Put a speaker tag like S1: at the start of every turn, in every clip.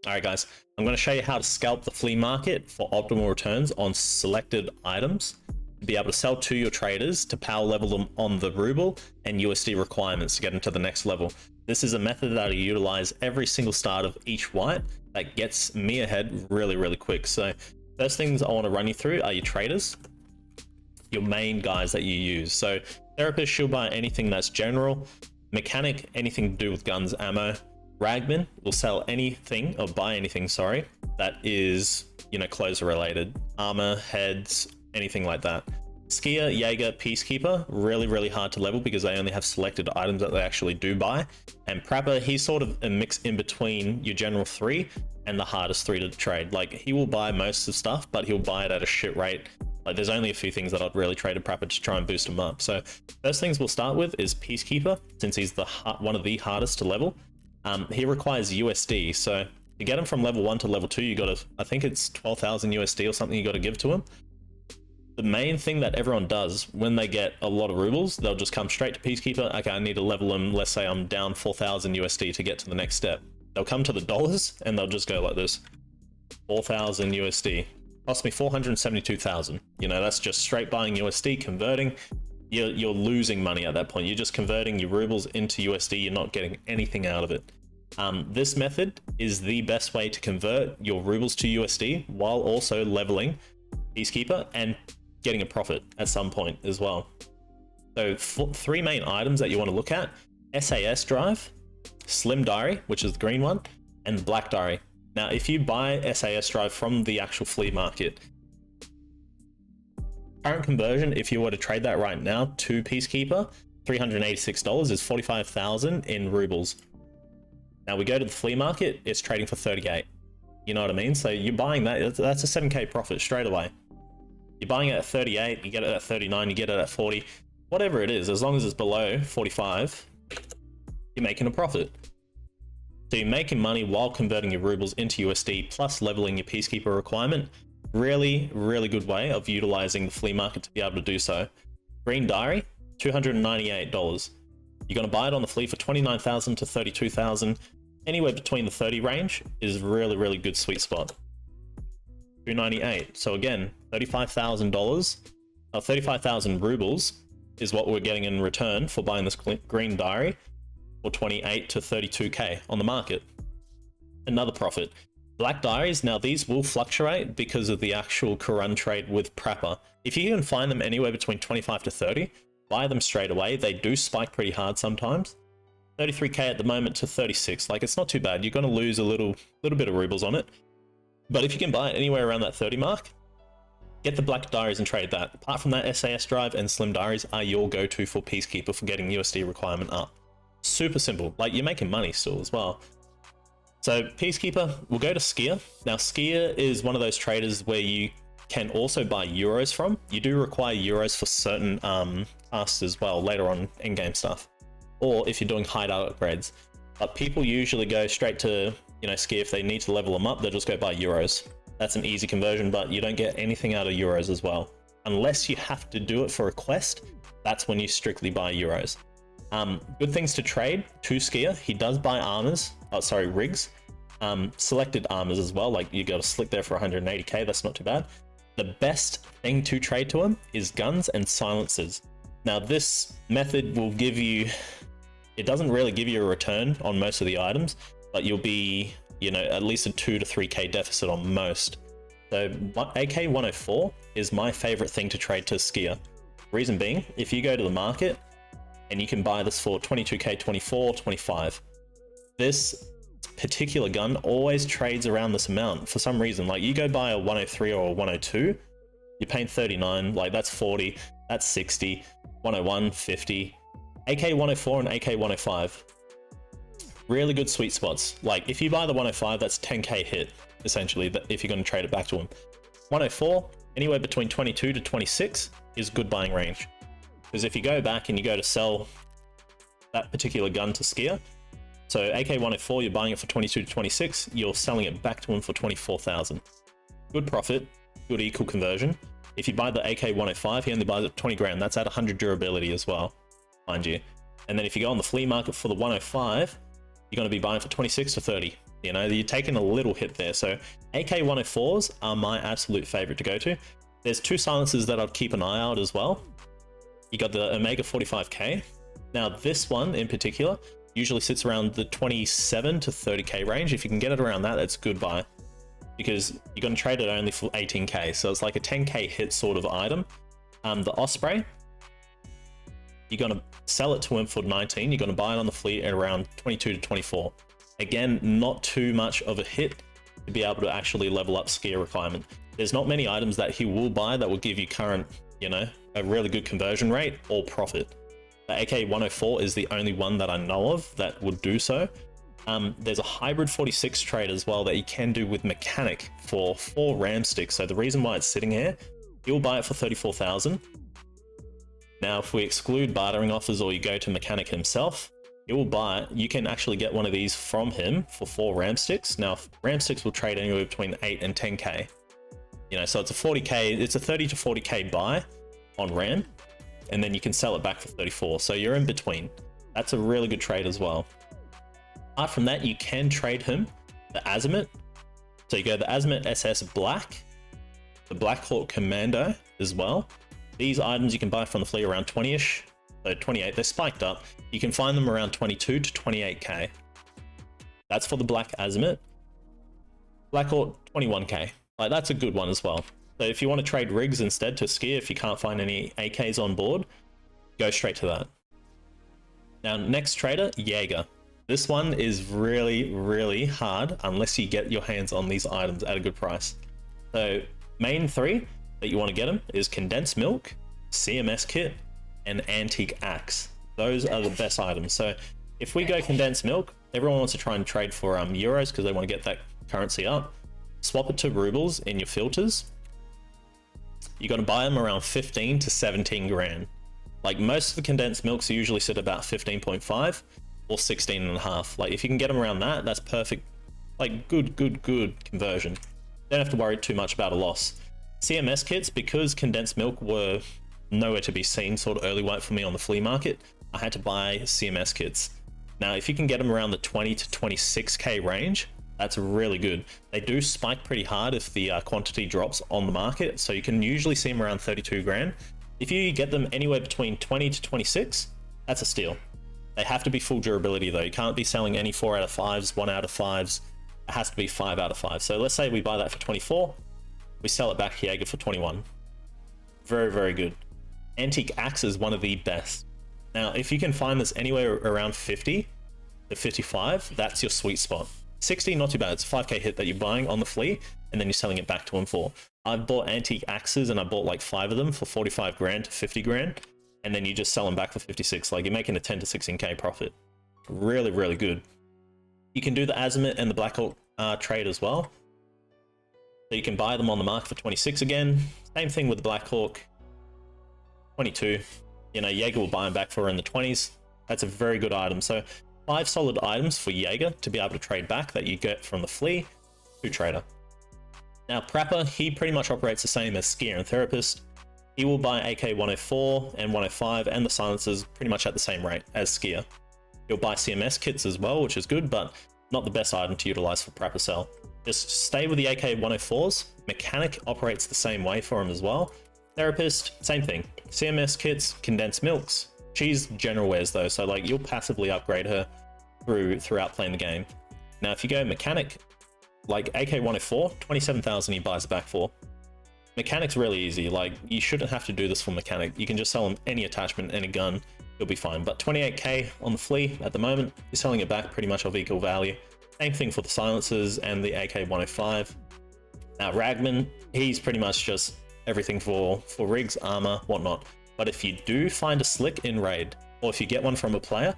S1: Alright guys, I'm going to show you how to scalp the flea market for optimal returns on selected items, to be able to sell to your traders to power level them on the ruble and USD requirements to get into the next level. This is a method that I utilize every single start of each white that gets me ahead really quick. So first things I want to run you through are your traders, your main guys that you use. So therapist, she'll buy anything that's general. Mechanic, anything to do with guns, ammo. Ragman will sell anything, or buy anything, sorry, that is, you know, clothes related. Armor, heads, anything like that. Skier, JAEGER, Peacekeeper, really hard to level because they only have selected items that they actually do buy. And Prapor, he's sort of a mix in between your general 3 and the hardest 3 to trade. Like, he will buy most of stuff, but he'll buy it at a shit rate. Like, there's only a few things that I'd really trade a Prapor to try and boost him up. So first things we'll start with is Peacekeeper, since he's the one of the hardest to level. He requires USD, so to get him from level 1 to level 2, you gotta, I think it's 12,000 USD or something you gotta give to him. The main thing that everyone does when they get a lot of rubles, they'll just come straight to Peacekeeper. Okay, I need to level him. Let's say I'm down 4,000 USD to get to the next step. They'll come to the dollars and they'll just go like this. 4,000 USD. Cost me 472,000. You know, that's just straight buying USD, converting. You're losing money at that point. You're just converting your rubles into USD. You're not getting anything out of it. This method is the best way to convert your rubles to USD while also leveling Peacekeeper and getting a profit at some point as well. So 3 main items that you want to look at: SAS drive, Slim Diary, which is the green one, and Black Diary. Now, if you buy SAS drive from the actual flea market, current conversion, if you were to trade that right now to Peacekeeper, $386 is 45,000 in rubles. Now we go to the flea market, it's trading for 38. You know what I mean? So you're buying that, that's a 7k profit straight away. You're buying it at 38, you get it at 39, you get it at 40, whatever it is, as long as it's below 45, you're making a profit. So you're making money while converting your rubles into USD plus leveling your Peacekeeper requirement. Really good way of utilizing the flea market to be able to do so. Green Diary, $298. You're going to buy it on the flea for 29,000 to 32,000. Anywhere between the 30 range is really good sweet spot. 298. So again, $35,000, 35,000 rubles is what we're getting in return for buying this Green Diary for 28 to 32k on the market. Another profit. Black Diaries, now these will fluctuate because of the actual Quran trade with Prapor. If you can find them anywhere between 25 to 30, buy them straight away. They do spike pretty hard sometimes. 33k at the moment to 36, like, it's not too bad. You're going to lose a little bit of rubles on it. But if you can buy it anywhere around that 30 mark, get the Black Diaries and trade that. Apart from that, SAS drive and Slim Diaries are your go-to for Peacekeeper for getting USD requirement up. Super simple. Like, you're making money still as well. So Peacekeeper, we'll go to Skier. Now Skier is one of those traders where you can also buy euros from. You do require euros for certain tasks as well later on in-game stuff, or if you're doing hideout upgrades. But people usually go straight to, you know, Skier. If they need to level them up, they'll just go buy euros. That's an easy conversion, but you don't get anything out of euros as well. Unless you have to do it for a quest, that's when you strictly buy euros. Good things to trade to Skier. He does buy armors, rigs, selected armors as well. Like, you got a slick there for 180k, that's not too bad. The best thing to trade to him is guns and silencers. Now this method will give you, it doesn't really give you a return on most of the items, but you'll be, you know, at least a 2 to 3k deficit on most. So AK-104 is my favorite thing to trade to Skier. Reason being, if you go to the market and you can buy this for 22k, 24, 25, this particular gun always trades around this amount for some reason. Like, you go buy a 103 or a 102, you're paying 39, like that's 40, that's 60, 101, 50. AK-104 and AK-105, really good sweet spots. Like, if you buy the 105, that's 10k hit, essentially, if you're going to trade it back to him. 104, anywhere between 22 to 26 is good buying range. Because if you go back and you go to sell that particular gun to Skier, so AK-104, you're buying it for 22 to 26, you're selling it back to him for 24,000. Good profit, good equal conversion. If you buy the AK-105, he only buys it 20 grand. That's at 100 durability as well, mind you. And then if you go on the flea market for the 105, you're going to be buying for 26 to 30. You know, you're taking a little hit there. So AK-104s are my absolute favorite to go to. There's two silencers that I'd keep an eye out as well. You got the Omega 45K. Now this one in particular usually sits around the 27 to 30K range. If you can get it around that, that's a good buy, because you're going to trade it only for 18K. So it's like a 10K hit sort of item. The Osprey, you're going to sell it to him for 19. You're going to buy it on the fleet at around 22 to 24. Again, not too much of a hit to be able to actually level up skier requirement. There's not many items that he will buy that will give you current, you know, a really good conversion rate or profit. The AK-104 is the only one that I know of that would do so. There's a hybrid 46 trade as well that you can do with mechanic for 4 ram sticks. So the reason why it's sitting here, you'll buy it for 34,000. Now, if we exclude bartering offers or you go to mechanic himself, you will buy it. You can actually get one of these from him for 4 ram sticks. Now, ram sticks will trade anywhere between 8 and 10K. You know, so it's a 40K, it's a 30 to 40K buy on ram, and then you can sell it back for 34. So you're in between. That's a really good trade as well. Apart from that, you can trade him the Azimuth. So you go the Azimuth SS Black, the Black Hawk Commando as well. These items you can buy from the fleet around 20-ish, so 28, they're spiked up. You can find them around 22 to 28K. That's for the Black Azimuth. Black Hawk, 21K. Like, that's a good one as well. So if you want to trade rigs instead to skier, if you can't find any AKs on board, go straight to that. Now, next trader, JAEGER. This one is really, really hard unless you get your hands on these items at a good price. So main 3 that you want to get them is condensed milk, CMS kit, and antique axe. Those are the best items. So if we go condensed milk, everyone wants to try and trade for euros because they want to get that currency up. Swap it to rubles in your filters. You're going to buy them around 15 to 17 grand. Like, most of the condensed milks usually sit about 15.5 or 16.5. Like, if you can get them around that, that's perfect. Like, good conversion. Don't have to worry too much about a loss. CMS kits, because condensed milk were nowhere to be seen sort of early white for me on the flea market, I had to buy CMS kits. Now, if you can get them around the 20 to 26K range, that's really good. They do spike pretty hard if the quantity drops on the market, so you can usually see them around 32 grand. If you get them anywhere between 20 to 26, that's a steal. They have to be full durability though. You can't be selling any 4 out of 5s, 1 out of 5s. It has to be 5 out of 5. So let's say we buy that for 24, we sell it back to JAEGER for 21. Very good. Antique axe is one of the best. Now, if you can find this anywhere around 50 to 55, that's your sweet spot. 60, not too bad. It's a 5K hit that you're buying on the flea, and then you're selling it back to him for. I've bought antique axes, and I bought like 5 of them for 45 grand to 50 grand, and then you just sell them back for 56. Like, you're making a 10 to 16K profit. Really good. You can do the Azimuth and the Black Hawk trade as well. So you can buy them on the market for 26 again. Same thing with the Black Hawk. 22. You know, JAEGER will buy them back for in the 20s. That's a very good item. So 5 solid items for JAEGER to be able to trade back that you get from the flea to trader. Now, Prapor, he pretty much operates the same as Skier and Therapist. He will buy AK-104 and 105 and the silencers pretty much at the same rate as Skier. He'll buy CMS kits as well, which is good, but not the best item to utilize for Prapor sell. Just stay with the AK-104s. Mechanic operates the same way for him as well. Therapist, same thing. CMS kits, condensed milks. She's general wares though, so like, you'll passively upgrade her throughout playing the game. Now, if you go mechanic, like AK-104, 27,000 he buys it back for. Mechanic's really easy. Like, you shouldn't have to do this for mechanic. You can just sell him any attachment, any gun, you'll be fine. But 28K on the flea at the moment, you're selling it back pretty much of equal value. Same thing for the silencers and the AK-105. Now, Ragman, he's pretty much just everything for rigs, armor, whatnot. But if you do find a slick in raid, or if you get one from a player,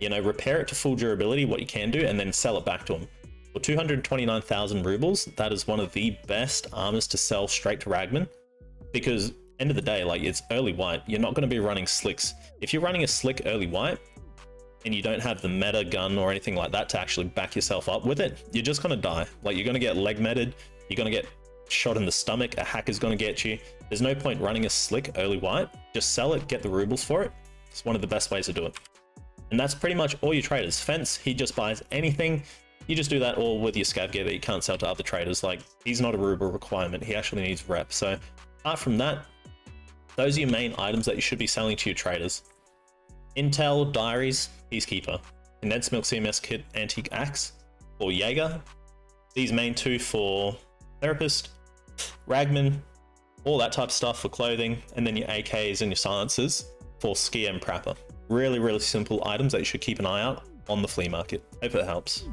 S1: you know, repair it to full durability, what you can do, and then sell it back to him. For 229,000 rubles, that is one of the best armors to sell straight to Ragman, because end of the day, like, it's early white. You're not going to be running slicks. If you're running a slick early white and you don't have the meta gun or anything like that to actually back yourself up with it, you're just going to die. Like, you're going to get leg meted, you're going to get shot in the stomach, a hacker's going to get you. There's no point running a slick early white. Just sell it, get the rubles for it. It's one of the best ways to do it. And that's pretty much all your traders. Fence, he just buys anything You just do that all with your scav gear that you can't sell to other traders. Like, he's not a ruble requirement, he actually needs rep. So apart from that, those are your main items that you should be selling to your traders. Intel, diaries, Peacekeeper, condensed milk CMS kit, antique axe, or JAEGER. These main two for therapist, Ragman, all that type of stuff for clothing, and then your AKs and your silencers for ski and Prapor. Really, really simple items that you should keep an eye out on the flea market. Hope it helps.